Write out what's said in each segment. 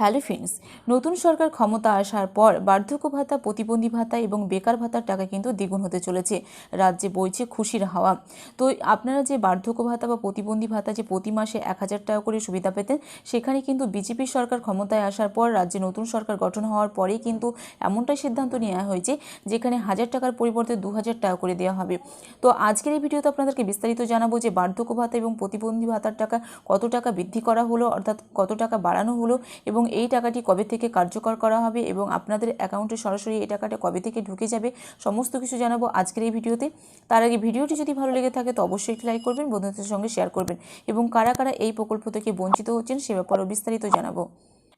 Hello friends, নতুন সরকার ক্ষমতা আসার পর বার্ধক্য ভাতা, প্রতিবন্ধী ভাতা এবং বেকার ভাতার টাকা কিন্তু দ্বিগুণ হতে চলেছে। রাজ্যে বইছে খুশির হাওয়া। তো আপনারা যে বার্ধক্য ভাতা বা প্রতিবন্ধী ভাতা যে প্রতি মাসে 1,000 টাকা করে সুবিধা পেতেন, সেখানে কিন্তু বিজেপি সরকার ক্ষমতায় আসার পর রাজ্যে নতুন সরকার গঠন হওয়ার পরেই কিন্তু এমনটাই সিদ্ধান্ত নেওয়া হয়েছে যেখানে 1,000 টাকার পরিবর্তে 2,000 টাকা করে দেওয়া হবে। তো আজকের এই ভিডিওতে আপনাদেরকে বিস্তারিত জানাবো যে বার্ধক্য ভাতা এবং প্রতিবন্ধী ভাতার টাকা কত টাকা বৃদ্ধি করা হলো, অর্থাৎ কত টাকা বাড়ানো হলো এবং এই টাকাটি কবে থেকে কার্যকর করা হবে এবং আপনাদের অ্যাকাউন্টে সরাসরি এই টাকাটা কবে থেকে ঢুকে যাবে, সমস্ত কিছু জানাবো আজকের এই ভিডিওতে। তার আগে ভিডিওটি যদি ভালো লেগে থাকে তো অবশ্যই একটি লাইক করবেন, বন্ধুদের সঙ্গে শেয়ার করবেন এবং কারা কারা এই প্রকল্প থেকে বঞ্চিত হচ্ছেন সে ব্যাপারেও বিস্তারিত জানাবো।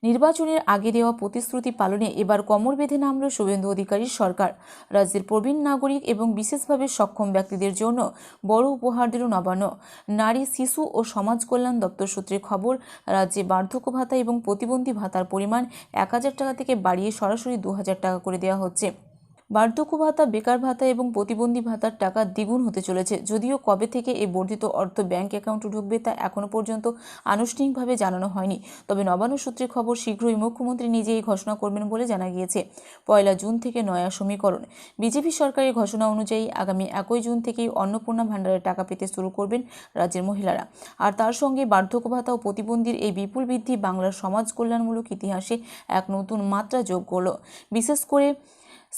নির্বাচনের আগে দেওয়া প্রতিশ্রুতি পালনে এবার কোমর বেঁধে নামল শুভেন্দু অধিকারীর সরকার। রাজ্যের প্রবীণ নাগরিক এবং বিশেষভাবে সক্ষম ব্যক্তিদের জন্য বড় উপহার দিল নবান্ন। নারী, শিশু ও সমাজ কল্যাণ দপ্তর সূত্রে খবর, রাজ্যে বার্ধক্য ভাতা এবং প্রতিবন্ধী ভাতার পরিমাণ 1,000 টাকা থেকে বাড়িয়ে সরাসরি 2,000 টাকা করে দেওয়া হচ্ছে। বার্ধক্য ভাতা, বেকার ভাতা এবং প্রতিবন্ধী ভাতার টাকা দ্বিগুণ হতে চলেছে। যদিও কবে থেকে এই বর্ধিত অর্থ ব্যাংক অ্যাকাউন্টে ঢুকবে তা এখনও পর্যন্ত আনুষ্ঠানিকভাবে জানানো হয়নি। তবে নবান্ন সূত্রে খবর, শীঘ্রই মুখ্যমন্ত্রী নিজেই ঘোষণা করবেন বলে জানা গিয়েছে। 1 জুন থেকে নয়া সমীকরণ। বিজেপি সরকারের ঘোষণা অনুযায়ী আগামী 1 জুন থেকেই অন্নপূর্ণা ভাণ্ডারের টাকা পেতে শুরু করবেন রাজ্যের মহিলারা। আর তার সঙ্গে বার্ধক্য ভাতা ও প্রতিবন্ধীর এই বিপুল বৃদ্ধি বাংলার সমাজ কল্যাণমূলক ইতিহাসে এক নতুন মাত্রা যোগ করল। বিশেষ করে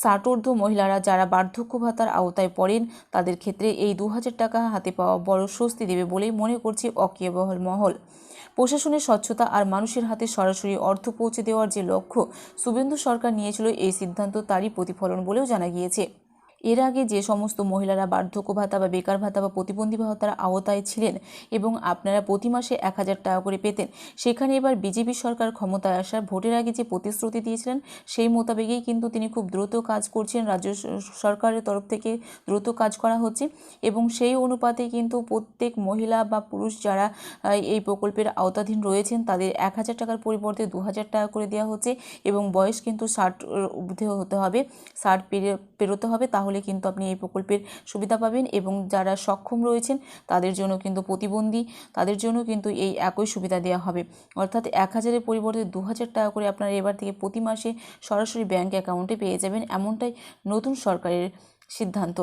60 মহিলারা যারা বার্ধক্য ভাতার আওতায় পড়েন তাদের ক্ষেত্রে এই 2,000 টাকা হাতে পাওয়া বড় স্বস্তি দেবে বলেই মনে করছে ওয়াকিবহাল মহল। প্রশাসনের স্বচ্ছতা আর মানুষের হাতে সরাসরি অর্থ পৌঁছে দেওয়ার যে লক্ষ্য শুভেন্দু সরকার নিয়েছিল, এই সিদ্ধান্ত তারই প্রতিফলন বলেও জানা গিয়েছে। এর আগে যে সমস্ত মহিলারা বার্ধক্য ভাতা বা বেকার ভাতা বা প্রতিবন্ধী ভাতার আওতায় ছিলেন এবং আপনারা প্রতি মাসে 1,000 টাকা করে পেতেন, সেখানে এবার বিজেপি সরকার ক্ষমতায় আসার ভোটের আগে যে প্রতিশ্রুতি দিয়েছিলেন সেই মোতাবেকই কিন্তু তিনি খুব দ্রুত কাজ করছেন। রাজ্য সরকারের তরফ থেকে দ্রুত কাজ করা হচ্ছে এবং সেই অনুপাতে কিন্তু প্রত্যেক মহিলা বা পুরুষ যারা এই প্রকল্পের আওতাধীন রয়েছেন তাদের 1,000 টাকার পরিবর্তে 2,000 টাকা করে দেওয়া হচ্ছে এবং বয়স কিন্তু 60 ঊর্ধ্বে হতে হবে, 60 পেরোতে হবে, তাহলে কিন্তু আপনি এই প্রকল্পের সুবিধা পাবেন। এবং যারা সক্ষম রয়েছেন তাদের জন্য কিন্তু প্রতিবন্ধী, তাদের জন্য কিন্তু এই একই সুবিধা দেওয়া হবে। অর্থাৎ 1,000-এর পরিবর্তে 2,000 টাকা করে আপনারা এবার থেকে প্রতি মাসে সরাসরি ব্যাংক অ্যাকাউন্টে পেয়ে যাবেন, এমনটাই নতুন সরকারের সিদ্ধান্ত।